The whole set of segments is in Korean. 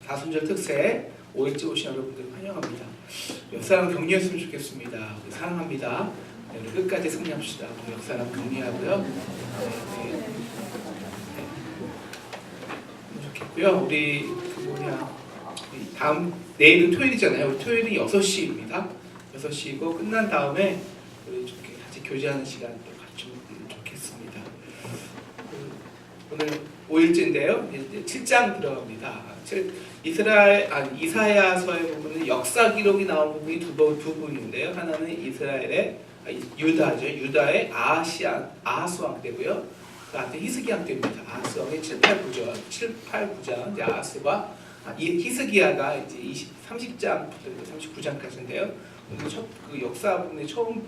다순절 특세 5일째 오신 여러분들 환영합니다. 역사랑 격려했으면 좋겠습니다. 우리 사랑합니다. 네, 우리 끝까지 승리합시다. 우리 역사랑 격려하고요. 네. 좋겠고요. 우리 다음 내일은 토요일이잖아요. 우리 토요일이 6시입니다. 6시이고 끝난 다음에 우리 같이 교제하는 시간 또 가지면 좋겠습니다. 오늘 5일째인데요. 이제 7장 들어갑니다. 이사야서의 부분은 역사 기록이 나온 부분이 두 부분인데요. 하나는 이스라엘의 유다죠. 유다의 아하스 왕 때고요. 그 앞에 히스기야 때입니다. 아하스 왕의 7, 8, 9장 이제 아하스와 히스기야가 이제 30장부터 39장까지인데요. 오늘 그 역사 부분의 처음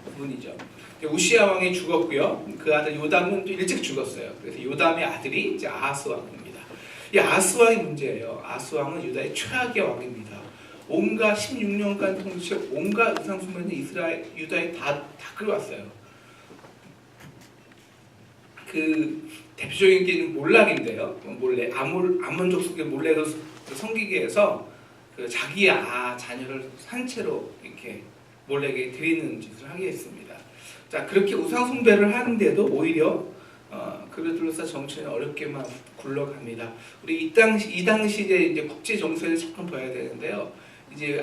부분이죠. 우시야 왕이 죽었고요. 그 아들 요담은 또 일찍 죽었어요. 그래서 요담의 아들이 이제 아하스 왕입니다. 이 아하스 왕의 문제예요. 아하스 왕은 유다의 최악의 왕입니다. 온갖 16년간 통치 온갖 우상숭배는 유다에 다 끌어왔어요. 그 대표적인 게 몰락인데요. 암몬족 속의 몰락을 섬기게 해서 그 자기의 자녀를 산채로 이렇게 몰락에 드리는 짓을 하게 했습니다. 자, 그렇게 우상숭배를 하는데도 오히려 그를 둘러싸 정치는 어렵게만 굴러갑니다. 우리 이 당시에 이제 국제 정세를 잠깐 봐야 되는데요. 이제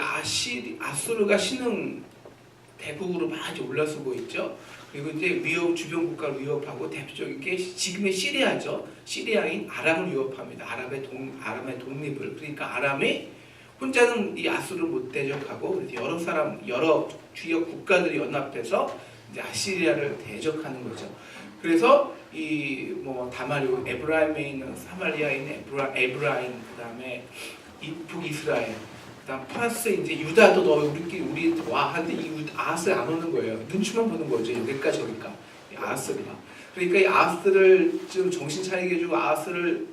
아수르가 신흥 대국으로 많이 올라서고 있죠. 그리고 이제 주변 국가를 위협하고 대표적인 게 지금의 시리아죠. 시리아인 아람을 위협합니다. 아람의 독립을. 그러니까 아람이 혼자는 이 아수르를 못 대적하고 여러 주요 국가들이 연합해서 이제 아시리아를 대적하는 거죠. 그래서 다마리오 에브라임에 있는 사마리아에 있는 에브라임, 그다음에 북이스라엘, 그다음 플러스 이제 유다도 우리 와 하는데 이 아하스 안 오는 거예요. 눈치만 보는 거죠. 여기까지 오니까 아하스가. 그러니까 이 아하스를 좀 정신 차리게 해주고 아하스를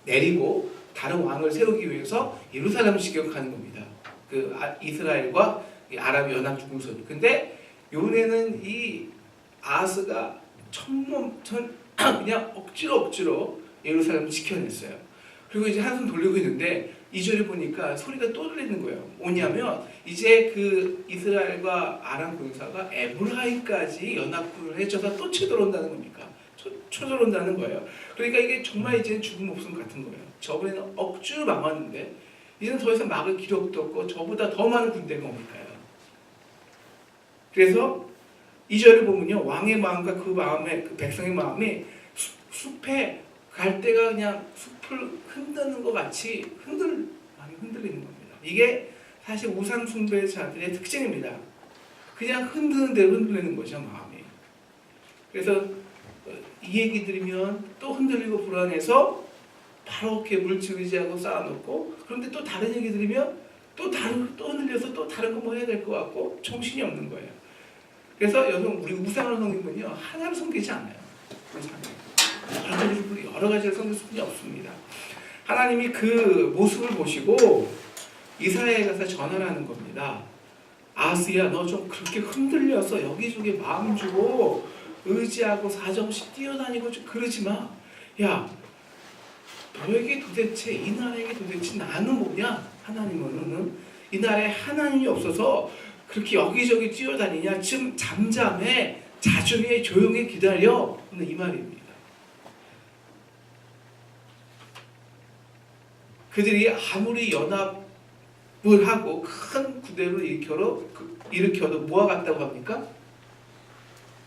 내리고 다른 왕을 세우기 위해서 예루살렘을 직격하는 겁니다. 그 이스라엘과 아랍 연합 중공선이. 근데 요네는 이 아하스가 그냥 억지로 예루살렘을 지켜냈어요. 그리고 이제 한숨 돌리고 있는데 2절에 보니까 소리가 또 들리는 거예요. 뭐냐면 이제 그 이스라엘과 아람 군사가 에브라임까지 연합군을 해줘서 또 쳐들어온다는 겁니까? 쳐들어온다는 거예요. 그러니까 이게 정말 이제 죽음 없음 같은 거예요. 저번에는 억지로 막았는데 이제는 더 이상 막을 기력도 없고 저보다 더 많은 군대가 오니까요. 그래서 2절을 보면요, 왕의 마음과 그 백성의 마음이 숲에 갈대가 그냥 숲을 흔드는 것 같이 많이 흔들리는 겁니다. 이게 사실 우상 숭배자들의 특징입니다. 그냥 흔드는 대로 흔들리는 거죠, 마음이. 그래서 이 얘기 들으면 또 흔들리고 불안해서 바로 이렇게 물질 의지하고 쌓아놓고, 그런데 또 다른 얘기 들으면 또 흔들려서 또 다른 거 뭐 해야 될 것 같고 정신이 없는 거예요. 그래서 우리 우상을 섬기면요, 하나를 섬기지 않아요. 여러 가지를 섬길 수는 없습니다. 하나님이 그 모습을 보시고 이사야에 가서 전화를 하는 겁니다. 아하스야, 너 좀 그렇게 흔들려서 여기저기 마음 주고 의지하고 사정없이 뛰어다니고 좀 그러지 마. 야, 너에게 도대체 이 나라에게 도대체 나는 뭐냐? 하나님은 이 나라에 하나님이 없어서 그렇게 여기저기 뛰어다니냐? 지금 잠잠해, 자중해, 조용히 기다려. 이 말입니다. 그들이 아무리 연합을 하고 큰 구대를 일으켜도 뭐와 같다고 합니까?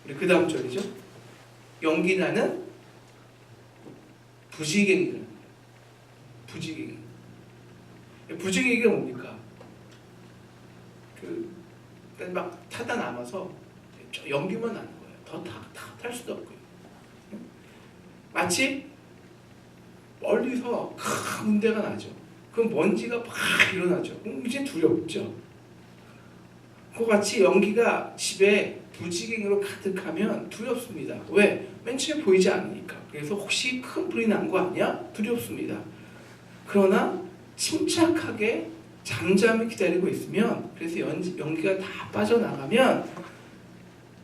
우리 그 다음 절이죠. 연기나는 부지갱이를. 부지갱이가 뭡니까? 막 타다 남아서 연기만 나는 거예요. 더 탈 수도 없고요. 마치 멀리서 큰 문제가 나죠. 그럼 먼지가 막 일어나죠. 이제 두렵죠. 그와 같이 연기가 집에 부지갱이로 가득하면 두렵습니다. 왜? 맨 처음에 보이지 않으니까. 그래서 혹시 큰 불이 난 거 아니야? 두렵습니다. 그러나 침착하게 잠잠히 기다리고 있으면, 그래서 연기가 다 빠져나가면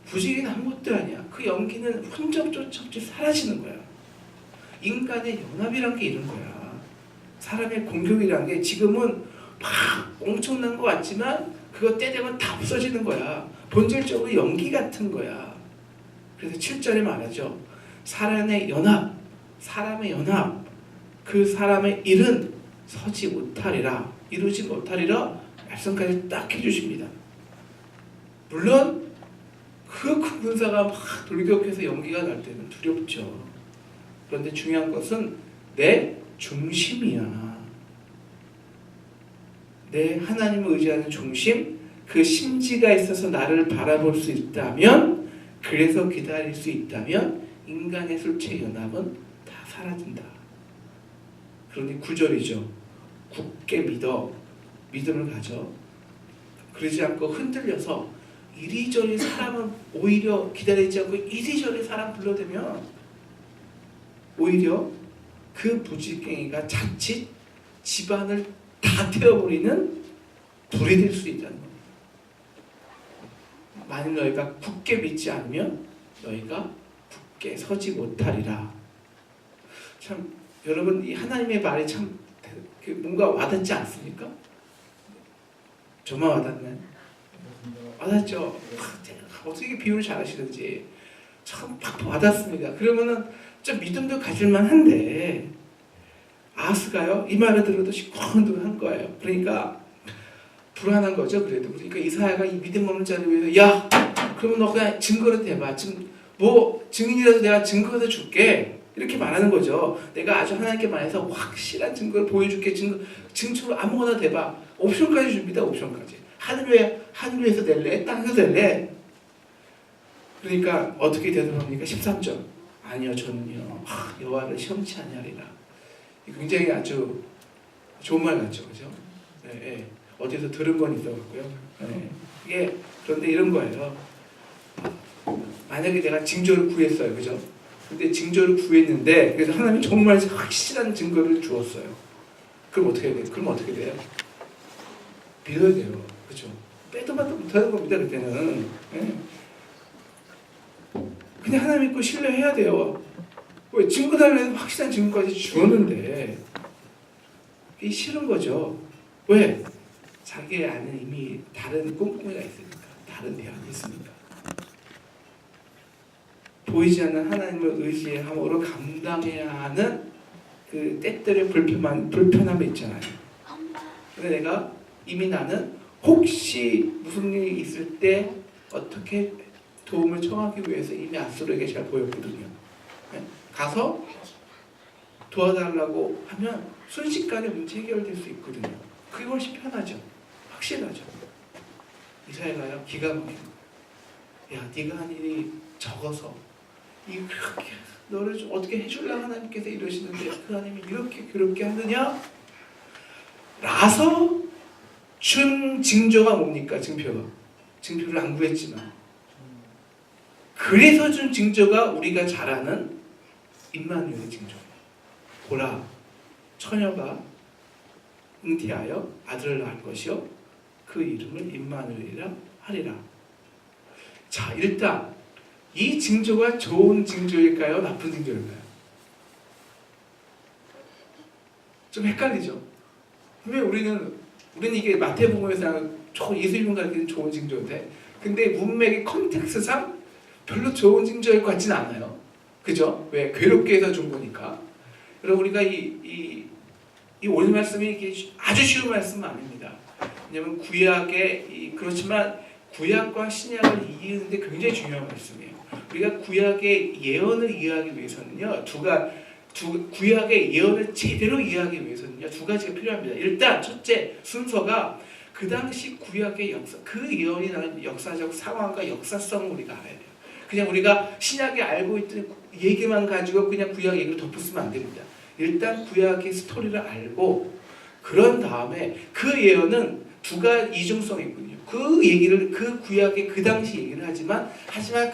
부지기는 아무것도 아니야. 그 연기는 흔적조차 없이 사라지는 거야. 인간의 연합이란 게 이런 거야. 사람의 공격이라는 게 지금은 막 엄청난 것 같지만 그거 때 되면 다 없어지는 거야. 본질적으로 연기 같은 거야. 그래서 7절에 말하죠. 사람의 연합, 그 사람의 일은 서지 못하리라, 이루지 못하리라 말씀까지 딱 해주십니다. 물론 그 큰 군사가 막 돌격해서 연기가 날 때는 두렵죠. 그런데 중요한 것은 내 중심이야. 내 하나님을 의지하는 중심, 그 심지가 있어서 나를 바라볼 수 있다면, 그래서 기다릴 수 있다면 인간의 술체 연합은 다 사라진다. 그런데 9절이죠. 굳게 믿음을 가져. 그러지 않고 흔들려서 이리저리 사람은 오히려 기다리지 않고 이리저리 사람 불러대면 오히려 그 부지깽이가 자칫 집안을 다 태워버리는 불이 될 수 있다는 겁니다. 만일 너희가 굳게 믿지 않으면 너희가 굳게 서지 못하리라. 참 여러분, 이 하나님의 말이 참 뭔가 와닿지 않습니까? 저만 와닿나요? 와닿죠? 어떻게 비유를 잘 하시는지 참 팍팍 와닿습니다. 그러면은 좀 믿음도 가질만 한데 아하스가요, 이 말을 들어도 시큰둥한 거예요. 그러니까 불안한 거죠. 그러니까 이사야가 이 믿음 없는 자를 위해서, 야, 그러면 너 그냥 증거로 대봐. 증인이라도 내가 증거를 줄게. 이렇게 말하는 거죠. 내가 아주 하나님께 말해서 확실한 증거를 보여줄게. 증거로 아무거나 대봐. 옵션까지 줍니다. 옵션까지. 하늘 위에서 낼래? 땅에서 낼래? 그러니까 어떻게 되돌아옵니까? 13절. 아니요, 저는요, 여호와를 시험치 아니하리라. 굉장히 아주 좋은 말 같죠, 그죠? 네. 어디서 들은 건 있어갖고요. 네. 이게 그런데 이런 거예요. 만약에 내가 징조를 구했어요, 그죠? 근데 징조를 구했는데, 그래서 하나님이 정말 확실한 증거를 주었어요. 그럼 어떻게 해야 돼요? 믿어야 돼요, 그죠? 빼도 박도 못하는 겁니다, 그때는. 네. 그냥 하나님 믿고 신뢰해야 돼요. 왜? 증거 달라는 확실한 증거까지 주었는데 이게 싫은 거죠. 왜? 자기 안에 이미 다른 꼼꼼이가 있으니까, 다른 대안이 있으니까. 보이지 않는 하나님을 의지함으로 감당해야 하는 그 때때의 불편함이 있잖아요. 근데 내가 이미 나는 혹시 무슨 일이 있을 때 어떻게 도움을 청하기 위해서 이미 아수르에게 잘 보였거든요. 네? 가서 도와달라고 하면 순식간에 문제 해결될 수 있거든요. 그게 훨씬 편하죠. 확실하죠. 이사야가요, 기가 막히는 거예요. 야, 네가 한 일이 적어서 그렇게 너를 좀 어떻게 해주려고 하나님께서 이러시는데 그 하나님이 이렇게 그렇게 하느냐? 라서 준 징조가 뭡니까? 증표를 안 구했지만 그래서 준 징조가 우리가 잘 아는 임마누엘의 징조예요. 보라, 처녀가 잉태하여 아들을 낳을 것이요 그 이름을 임마누엘이라 하리라. 자, 일단 이 징조가 좋은 징조일까요? 나쁜 징조일까요? 좀 헷갈리죠? 왜 우리는 이게 마태복음에서 예수님을 가르치는 좋은 징조인데, 근데 문맥의 컨텍스트상 별로 좋은 징조일 것 같지는 않아요. 그죠? 왜? 괴롭게 해서 준 거니까. 여러분, 우리가 이 오늘 말씀이 이게 아주 쉬운 말씀은 아닙니다. 왜냐하면 그렇지만 구약과 신약을 이해하는데 굉장히 중요한 말씀이에요. 우리가 구약의 예언을 이해하기 위해서는요, 구약의 예언을 제대로 이해하기 위해서는요, 두 가지가 필요합니다. 일단 첫째 순서가 그 당시 구약의 역사, 그 예언이 나는 역사적 상황과 역사성을 우리가 알아야 돼요. 그냥 우리가 신약에 알고 있던 얘기만 가지고 그냥 구약 얘기를 덮었으면 안 됩니다. 일단 구약의 스토리를 알고 그런 다음에 그 예언은 두 가지 이중성이 있거든요. 그 구약의 그 당시 얘기를 하지만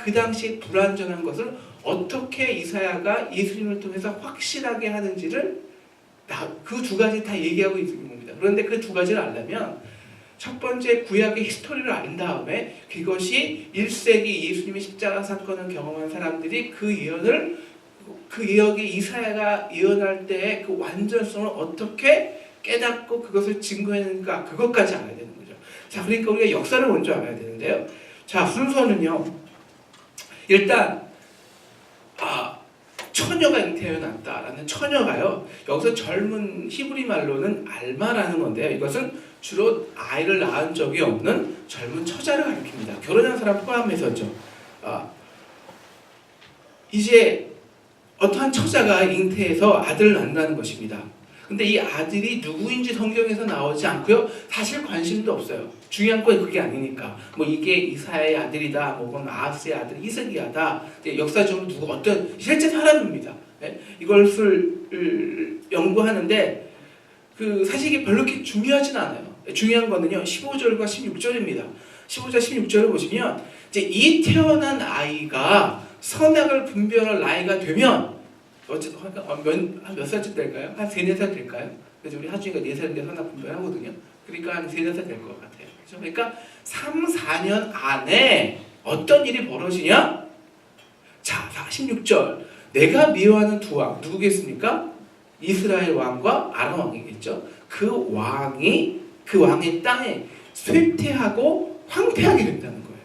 그 당시에 불완전한 것을 어떻게 이사야가 예수님을 통해서 확실하게 하는지를 그 두 가지 다 얘기하고 있는 겁니다. 그런데 그 두 가지를 알려면 첫 번째 구약의 히스토리를 안 다음에 그것이 1세기 예수님의 십자가 사건을 경험한 사람들이 그 예언을 그 예언이 이사야가 예언할 때의 그 완전성을 어떻게 깨닫고 그것을 증거했는가, 그것까지 알아야 되는 거죠. 자, 그러니까 우리가 역사를 먼저 알아야 되는데요. 자, 순서는요. 일단 처녀가 태어났다라는 처녀가요. 여기서 젊은 히브리 말로는 알마라는 건데요. 이것은 주로 아이를 낳은 적이 없는 젊은 처자를 가리킵니다. 결혼한 사람 포함해서죠. 이제 어떠한 처자가 잉태해서 아들을 낳는다는 것입니다. 근데 이 아들이 누구인지 성경에서 나오지 않고요. 사실 관심도 없어요. 중요한 건 그게 아니니까. 뭐 이게 이사야의 아들이다, 뭐 그건 아하스의 아들 이스기야다. 역사적으로 누구 어떤 실제 사람입니다. 네? 이것을 연구하는데 사실 이게 별로 그렇게 중요하진 않아요. 중요한 거는요. 15절과 16절입니다. 15절, 16절을 보시면 이제 이 태어난 아이가 선악을 분별할 나이가 되면 몇 살쯤 될까요? 한 3, 4살 될까요? 그래서 우리 하준이가 4살인데 선악 분별하거든요. 그러니까 한 3, 4살 될 것 같아요. 그렇죠? 그러니까 3, 4년 안에 어떤 일이 벌어지냐? 자, 16절. 내가 미워하는 두 왕, 누구겠습니까? 이스라엘 왕과 아람 왕이겠죠. 그 왕의 땅에 쇠퇴하고 황폐하게 된다는 거예요.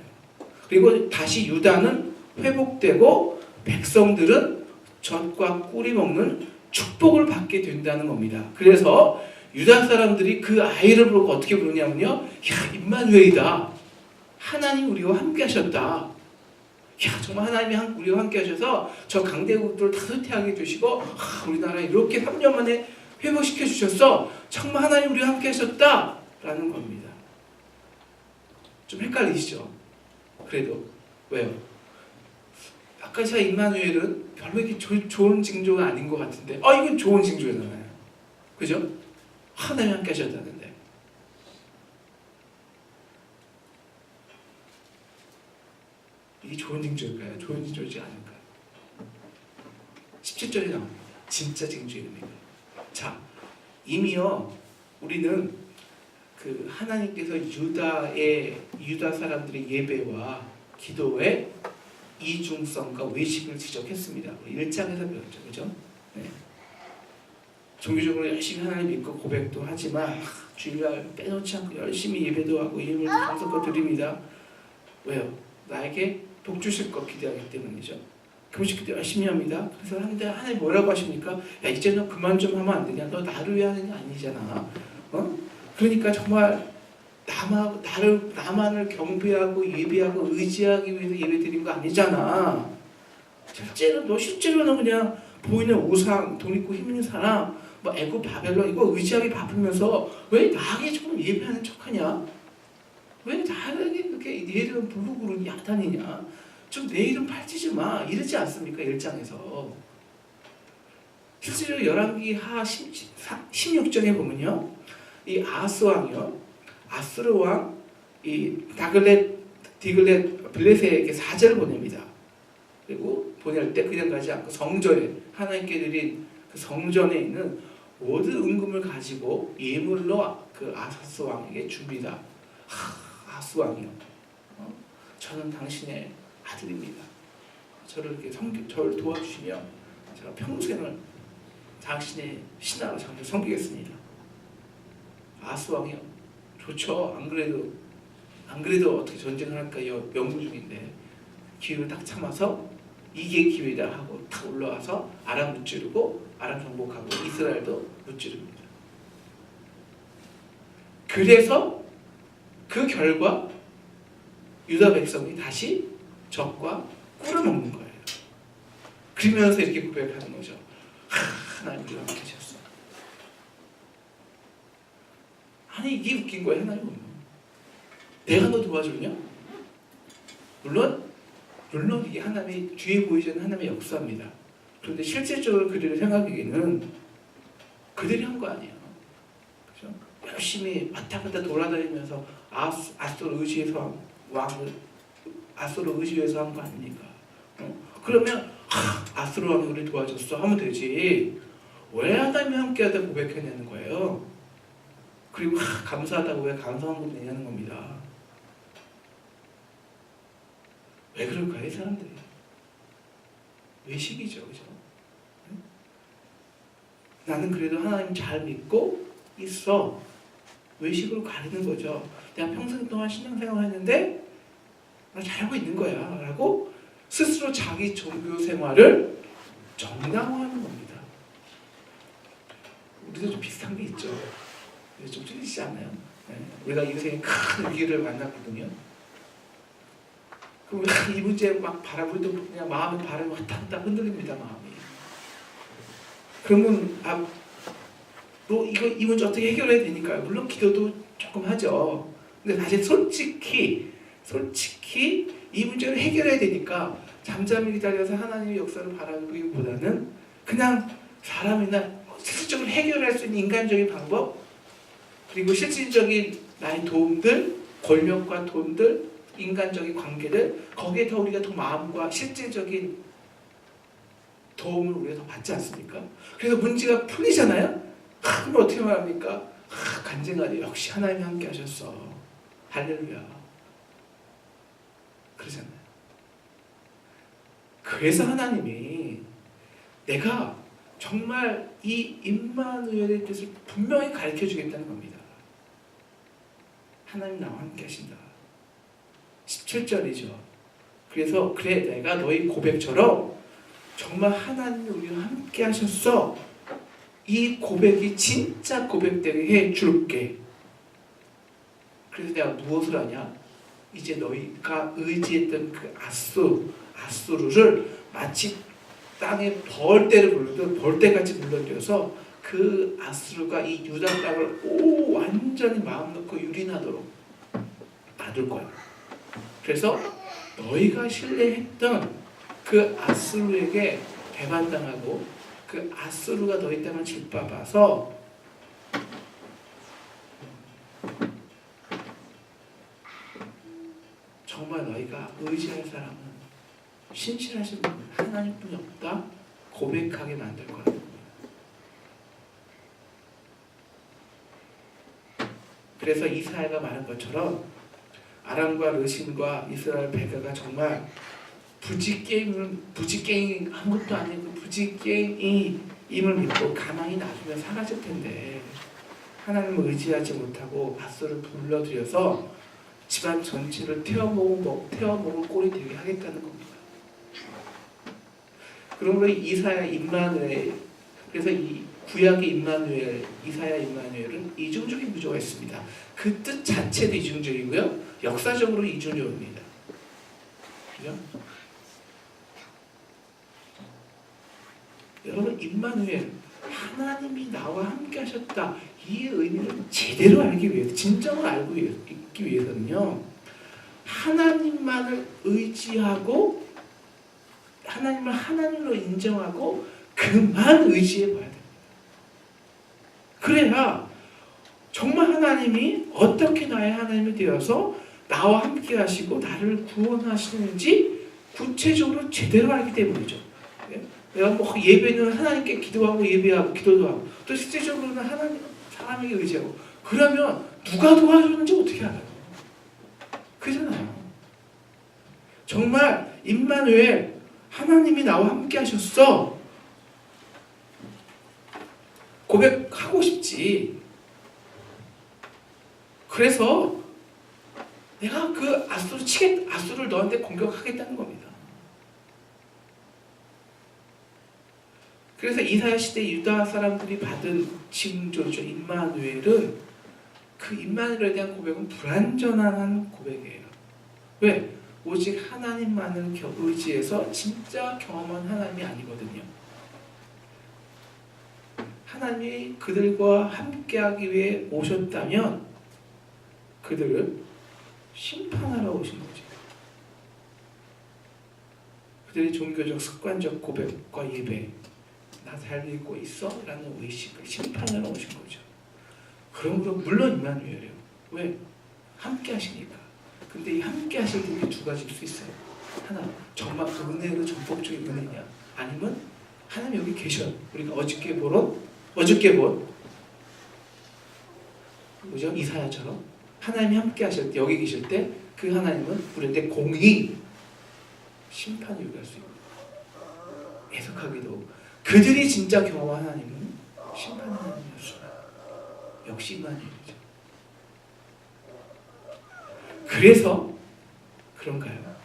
그리고 다시 유다는 회복되고 백성들은 젖과 꿀이 먹는 축복을 받게 된다는 겁니다. 그래서 유다 사람들이 그 아이를 보고 어떻게 부르냐면요. 야, 임마누엘이다. 하나님 우리와 함께 하셨다. 야, 정말 하나님이 우리와 함께 하셔서 저 강대국들을 다 쇠퇴하게 해주시고 우리나라 이렇게 3년 만에 회복시켜 주셨어. 정말 하나님 우리와 함께 하셨다. 라는 겁니다. 좀 헷갈리시죠? 그래도 왜요? 아까 제가 임마누엘은 별로 이렇게 좋은 징조가 아닌 것 같은데 이건 좋은 징조잖아요. 그죠? 하나님 함께 하셨다는데 이게 좋은 징조일까요? 좋은 징조이지 않을까요? 17절에 나옵니다. 진짜 징조입니다. 자, 이미요 우리는 그 하나님께서 유다 사람들의 예배와 기도의 이중성과 외식을 지적했습니다. 우리 1장에서 배웠죠. 그죠? 네. 종교적으로 열심히 하나님 믿고 고백도 하지만 주일날 빼놓지 않고 열심히 예배도 하고 예물도 성석과 드립니다. 왜요? 나에게 복 주실 것 기대하기 때문이죠. 금식 기도 열심히 합니다. 그래서 하나님 뭐라고 하십니까? 야, 이제 너 그만 좀 하면 안 되냐? 너 나를 위해 하는 게 아니잖아. 그러니까 정말 나만을 경배하고 예배하고 의지하기 위해서 예배 드린 거 아니잖아. 실제로는 그냥 보이는 우상, 돈 있고 힘 있는 사람, 뭐 애굽 바벨론 이거 의지하기 바쁘면서 왜 나에게 조금 예배하는 척하냐? 왜 나에게 그렇게 내 이름 부르고 그러니 야단이냐? 좀 내 이름 팔지지 마. 이러지 않습니까? 1장에서. 실제로 열왕기 하 16장에 보면요. 이 아하스 왕이요. 아수르 왕 이 디글렛 빌레셋에게 사절을 보냅니다. 그리고 보낼 때 그냥 가지 않고 성전에 하나님께 드린 그 성전에 있는 모든 은금을 가지고 예물로 그 아하스 왕에게 줍니다. 아하스 왕이요. 저는 당신의 아들입니다. 저를 도와주시면 제가 평생을 당신의 신하로 섬기겠습니다. 아하스 왕이요. 좋죠. 안 그래도 어떻게 전쟁을 할까 연구 중인데 기회를 딱 참아서 이게 기회다 하고 딱 올라와서 아람 무찌르고 아람 정복하고 이스라엘도 무찌릅니다. 그래서 그 결과 유다 백성이 다시 젖과 꿀을 먹는 거예요. 그러면서 이렇게 고백하는 거죠. 하나님 우리와 함께 하셨어. 아니 이게 웃긴 거예요. 하나님은 내가 너 도와주냐? 물론 이게 하나님의 뒤에 보이지 않는 하나님의 역사입니다. 그런데 실질적으로 그들의 생각에는 그들이 한 거 아니에요. 그렇죠? 열심히 왔다 갔다 돌아다니면서 아수를 의지해서 한 거 아닙니까? 그러면 아수르 왕이 우리 도와줬어 하면 되지. 왜 하나님이 함께하다 고백해내는 거예요? 그리고 감사하다고 왜 감사한 거 내냐는 겁니다. 왜 그럴까요, 사람들이? 외식이죠, 그죠? 나는 그래도 하나님 잘 믿고 있어. 외식으로 가리는 거죠. 내가 평생 동안 신앙생활 했는데 나 잘하고 있는 거야 라고 스스로 자기 종교 생활을 정당화하는 겁니다. 우리도 좀 비슷한 게 있죠. 좀 틀리지 않나요? 네. 우리가 인생에 큰 위기를 만났거든요. 그럼 이 문제 막 바라볼 때 그냥 마음의 바람이 왔다 흔들립니다. 마음이. 그러면 이 문제 어떻게 해결해야 되니까요. 물론 기도도 조금 하죠. 근데 사실 솔직히 이 문제를 해결해야 되니까 잠잠히 기다려서 하나님의 역사를 바라기보다는 그냥 사람이나 실질적으로 해결할 수 있는 인간적인 방법, 그리고 실질적인 나의 도움들, 권력과 돈들, 인간적인 관계들, 거기에 더 우리가 더 마음과 실질적인 도움을 우리가 더 받지 않습니까? 그래서 문제가 풀리잖아요? 그럼 어떻게 말합니까? 간증하니 역시 하나님이 함께 하셨어. 할렐루야. 그러잖아요. 그래서 하나님이 내가 정말 이 임마누엘의 뜻을 분명히 가르쳐 주겠다는 겁니다. 하나님 나와 함께 하신다. 17절이죠. 그래서 그래 내가 너희 고백처럼 정말 하나님이 우리와 함께 하셨어. 이 고백이 진짜 고백되게 해줄게. 그래서 내가 무엇을 하냐? 이제 너희가 의지했던 그 아수르를 마치 땅에 벌떼를 불러도 벌떼같이 불러들여서 그 아수르가 이 유다 땅을 완전히 마음 놓고 유린하도록 놔둘 거야. 그래서 너희가 신뢰했던 그 아수르에게 배반당하고 그 아수르가 너희 땅을 짓밟아서 정말 너희가 의지할 사람은 신실하신 분 하나님뿐이 없다 고백하게 만들 거라는 겁니다. 그래서 이사야가 말한 것처럼 아람과 르신과 이스라엘 베가가 정말 부지게임 한 것도 아니고 부지게임임을 믿고 가만히 놔두면 사라질 텐데 하나님을 의지하지 못하고 밧줄을 불러들여서 집안 전체를 태워먹을 꼴이 되게 하겠다는 겁니다. 그러므로 이사야 임마누엘, 그래서 이 구약의 임마누엘, 이사야 임마누엘은 이중적인 구조가 있습니다. 그 뜻 자체도 이중적이고요, 역사적으로 이중적입니다. 그죠? 여러분, 임마누엘, 하나님이 나와 함께 하셨다, 이 의미를 제대로 알기 위해서, 진정을 알고 있기 위해서는요, 하나님만을 의지하고 하나님을 하나님으로 인정하고 그만 의지해 봐야 됩니다. 그래야 정말 하나님이 어떻게 나의 하나님이 되어서 나와 함께 하시고 나를 구원하시는지 구체적으로 제대로 알기 때문이죠. 내가 뭐 예배는 하나님께 기도하고 예배하고 기도도 하고 또 실제적으로는 하나님 사람에게 의지하고 그러면 누가 도와주는지 어떻게 알아요? 그잖아요. 정말 임마누엘 하나님이 나와 함께 하셨어. 고백하고 싶지. 그래서 내가 그 아수를 너한테 공격하겠다는 겁니다. 그래서 이사야 시대 유다 사람들이 받은 징조죠. 임마누엘은 그 임마누엘에 대한 고백은 불완전한 고백이에요. 왜? 오직 하나님만을 의지해서 진짜 경험한 하나님이 아니거든요. 하나님이 그들과 함께하기 위해 오셨다면 그들을 심판하러 오신 거죠. 그들의 종교적 습관적 고백과 예배, 나 잘 믿고 있어? 라는 의식을 심판하러 오신 거죠. 그러므로 물론 임마누엘이에요. 왜? 함께 하시니까. 근데 이 함께 하실 분이 두 가지일 수 있어요. 하나, 정말 그 은혜로 전폭적인 은혜냐, 아니면 하나님 여기 계셔. 우리가 어저께 본 뭐죠? 이사야처럼 하나님이 함께 하실 때, 여기 계실 때 그 하나님은 우리한테 공의 심판을 요구할 수 있고, 해석하기도 그들이 진짜 경험한 하나님은 심판의 하나님이었으나 역시 임마누엘이죠. 그래서 그런가요?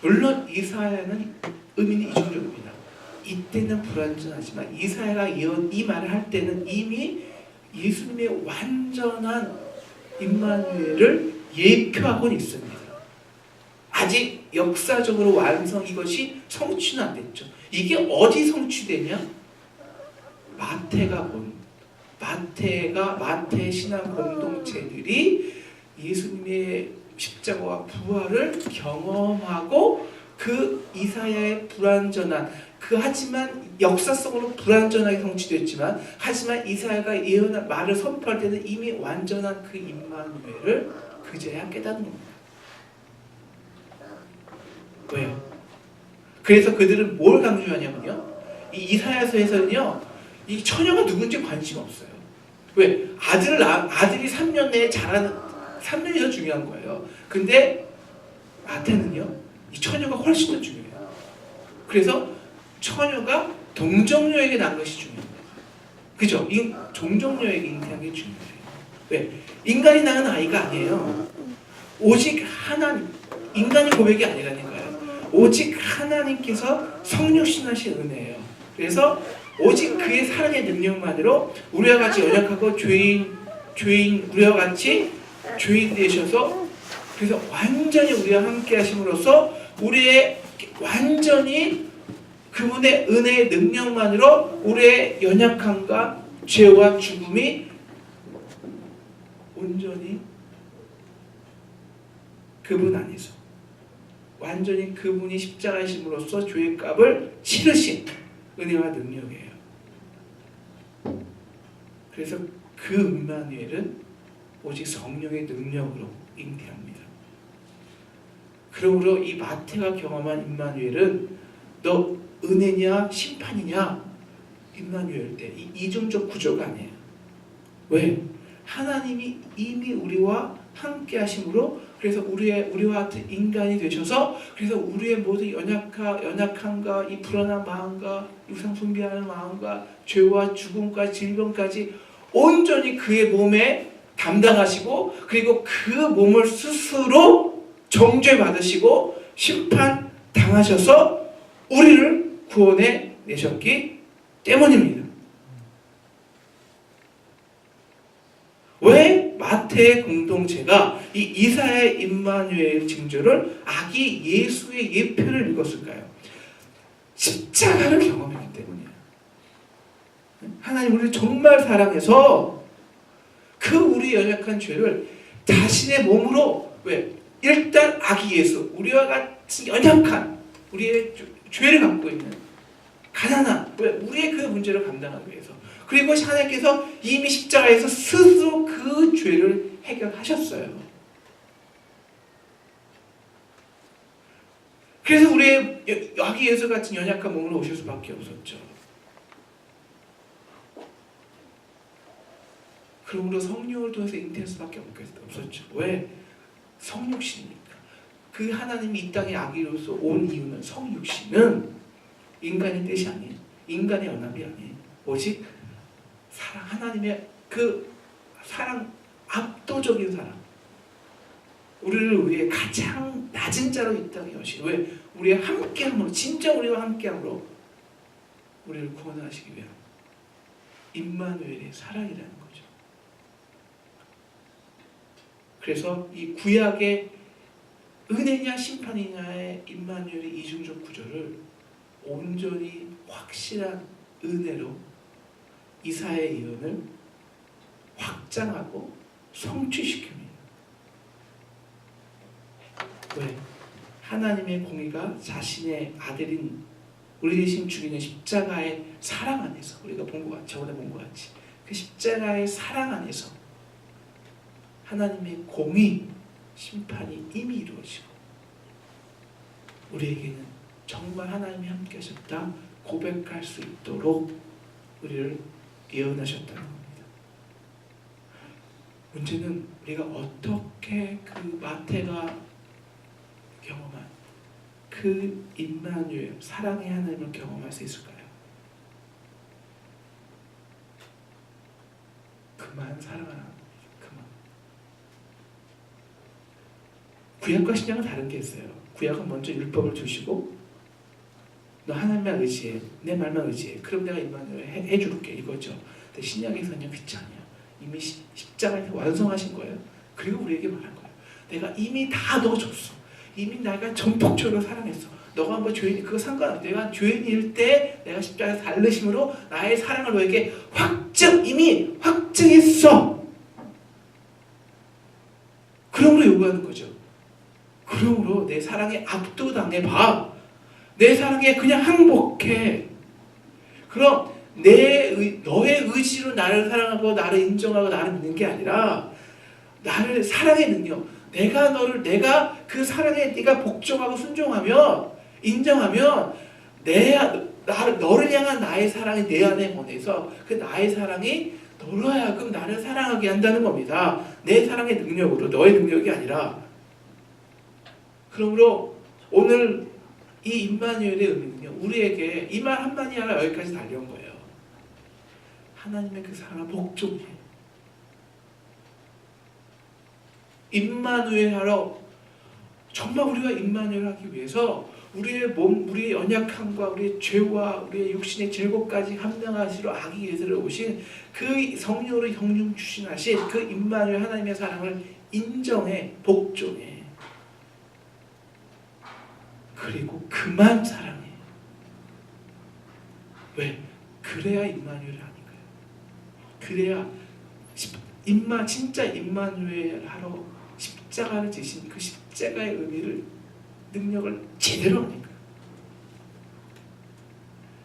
물론 이사야는 의미는 이중적입니다. 이때는 불완전하지만 이사야가 이 말을 할 때는 이미 예수님의 완전한 임마누엘을 예표하고 있습니다. 아직 역사적으로 완성 이것이 성취는 안 됐죠. 이게 어디 성취되냐? 마태 신앙 공동체들이 예수님의 십자가와 부활을 경험하고 그 이사야의 불완전한 하지만 역사적으로 불완전하게 성취됐지만 하지만 이사야가 예언한 말을 선포할 때는 이미 완전한 그 임마누엘을 그제야 깨닫는 겁니다. 왜요? 그래서 그들은 뭘 강조하냐면요, 이 이사야서에서는요 이 처녀가 누군지 관심 없어요. 왜? 아들이 3년 내에 자라는 3년이 더 중요한 거예요. 근데 마태는요 이 처녀가 훨씬 더 중요해요. 그래서 처녀가 동정녀에게 낳은 것이 중요해요. 그죠? 동정녀에게 잉태한 게 중요해요. 왜? 인간이 낳은 아이가 아니에요. 오직 하나님, 인간이 고백이 아니라니까요. 오직 하나님께서 성육신하신 은혜예요. 그래서 오직 그의 사랑의 능력만으로 우리와 같이 연약하고 우리와 같이 죄인 되셔서 그래서 완전히 우리와 함께 하심으로써 우리의 완전히 그분의 은혜의 능력만으로 우리의 연약함과 죄와 죽음이 온전히 그분 안에서 완전히 그분이 십자가에 심으로써 죄의 값을 치르신 은혜와 능력이에요. 그래서 그 임마누엘은 오직 성령의 능력으로 잉태합니다. 그러므로 이 마태가 경험한 임마누엘은 너 은혜냐 심판이냐 임마누엘 때 이중적 구조가 아니에요. 왜? 하나님이 이미 우리와 함께 하심으로 그래서 우리와 같은 인간이 되셔서 그래서 우리의 모든 연약함과 이 불안한 마음과 우상 숭배하는 마음과 죄와 죽음과 질병까지 온전히 그의 몸에 담당하시고 그리고 그 몸을 스스로 정죄 받으시고 심판 당하셔서 우리를 구원해 내셨기 때문입니다. 왜 마태의 공동체가 이 이사야의 임마누엘 징조를 아기 예수의 예표를 읽었을까요? 십자가를 경험했기 때문이에요. 하나님 우리를 정말 사랑해서 그 우리 연약한 죄를 자신의 몸으로 왜? 일단 아기 예수 우리와 같이 연약한 우리의 죄를 갖고 있는 가난한 왜? 우리의 그 문제를 감당하기 위해서 그리고 하나님께서 이미 십자가에서 스스로 그 죄를 해결하셨어요. 그래서 우리의 아기 예수 같은 연약한 몸으로 오실 수밖에 없었죠. 그러므로 성령을 통해서 잉태할 수밖에 없었죠. 왜? 성육신이니까. 그 하나님이 이 땅에 아기로서 온 이유는 성육신은 인간의 뜻이 아니에요. 인간의 연합이 아니에요. 오직 사랑, 하나님의 그 사랑, 압도적인 사랑. 우리를 위해 가장 낮은 자로 이 땅에 오신 왜? 우리의 함께함으로 진짜 우리와 함께함으로 우리를 구원하시기 위한 임마누엘의 사랑이라는 거죠. 그래서 이 구약의 은혜냐 심판이냐의 임마누엘의 이중적 구조를 온전히 확실한 은혜로 이사야의 예언을 확장하고 성취시킵니다. 왜? 하나님의 공의가 자신의 아들인 우리 대신 죽이는 십자가의 사랑 안에서 우리가 본 것 같이 저번에 본 것 같이 그 십자가의 사랑 안에서 하나님의 공의 심판이 이미 이루어지고 우리에게는 정말 하나님이 함께 하셨다 고백할 수 있도록 우리를 예언하셨다는 겁니다. 문제는 우리가 어떻게 그 마태가 경험한 그 임마누엘 사랑의 하나님을 경험할 수 있을까요? 나는 사랑하는 그만. 구약과 신약은 다른 게 있어요. 구약은 먼저 율법을 주시고 너 하나님만 의지해, 내 말만 의지해. 그럼 내가 임마누엘 해줄게 이거죠. 근데 신약에서는 그렇지 않아요. 이미 십자가에서 완성하신 거예요. 그리고 우리에게 말한 거예요. 내가 이미 다 넣어줬어. 이미 내가 전폭적으로 사랑했어. 너가 뭐 죄인, 그거 상관없어. 내가 죄인일 때 내가 십자가에서 달르심으로 나의 사랑을 너에게 이미 확증했어. 그러므로 요구하는 거죠. 그러므로 내 사랑에 압도당해봐. 내 사랑에 그냥 항복해. 그럼 너의 의지로 나를 사랑하고 나를 인정하고 나를 믿는 게 아니라 나를 사랑의 능력, 내가 그 사랑에 네가 복종하고 순종하면 인정하면 너를 향한 나의 사랑이 내 안에 보내서 그 나의 사랑이 너로 하여금 나를 사랑하게 한다는 겁니다. 내 사랑의 능력으로, 너의 능력이 아니라. 그러므로 오늘 이 임마누엘의 의미는요, 우리에게 이 말 한마디 하나 여기까지 달려온 거예요. 하나님의 그 사랑을 복종해. 임마누엘 하러, 정말 우리가 임마누엘 하기 위해서 우리의 몸, 우리의 연약함과 우리의 죄와 우리의 육신의 질곡까지 감당하시러 하기 위해서 오신 그 성령으로 형용 주신하신 그 임마누엘 하나님의 사랑을 인정해, 복종해. 그리고 그만 사랑해. 왜? 그래야 임마누엘 하니까요. 그래야 진짜 임마누엘 하러 십자가를 지신 그 십자가의 의미를, 능력을 제대로 하니까요.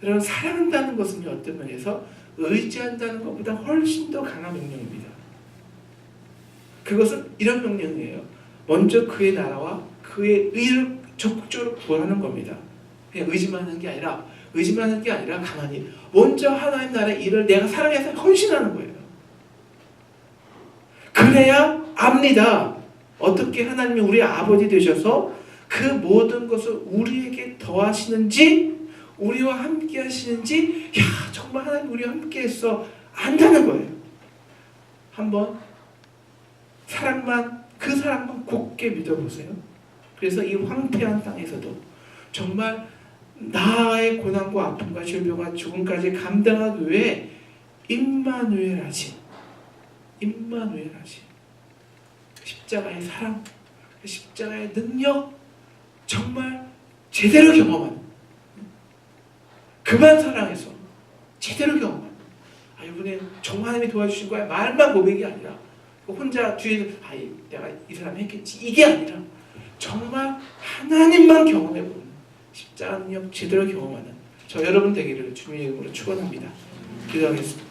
여러분, 사랑한다는 것은 어떤 면에서 의지한다는 것보다 훨씬 더 강한 명령입니다. 그것은 이런 명령이에요. 먼저 그의 나라와 그의 의를 적극적으로 구하는 겁니다. 그냥 의지만 하는 게 아니라 가만히 먼저 하나님 나라의 일을 내가 사랑해서 헌신하는 거예요. 그래야 압니다. 어떻게 하나님이 우리의 아버지 되셔서 그 모든 것을 우리에게 더하시는지, 우리와 함께 하시는지, 정말 하나님 우리와 함께 했어 안다는 거예요. 한번 그 사랑만 굳게 믿어보세요. 그래서 이 황폐한 땅에서도 정말 나의 고난과 아픔과 질병과 죽음까지 감당하기 위해 임마누엘 하신 십자가의 사랑, 십자가의 능력 정말 제대로 경험한, 그만 사랑해서 제대로 경험한, 이번에 정말 하나님이 도와주신 거야 말만 고백이 아니라 혼자 뒤에서 내가 이 사람 했겠지 이게 아니라 정말 하나님만 경험해보는 십자가 능력 제대로 경험하는 저 여러분 되기를 주님의 이름으로 축원합니다. 기도하겠습니다.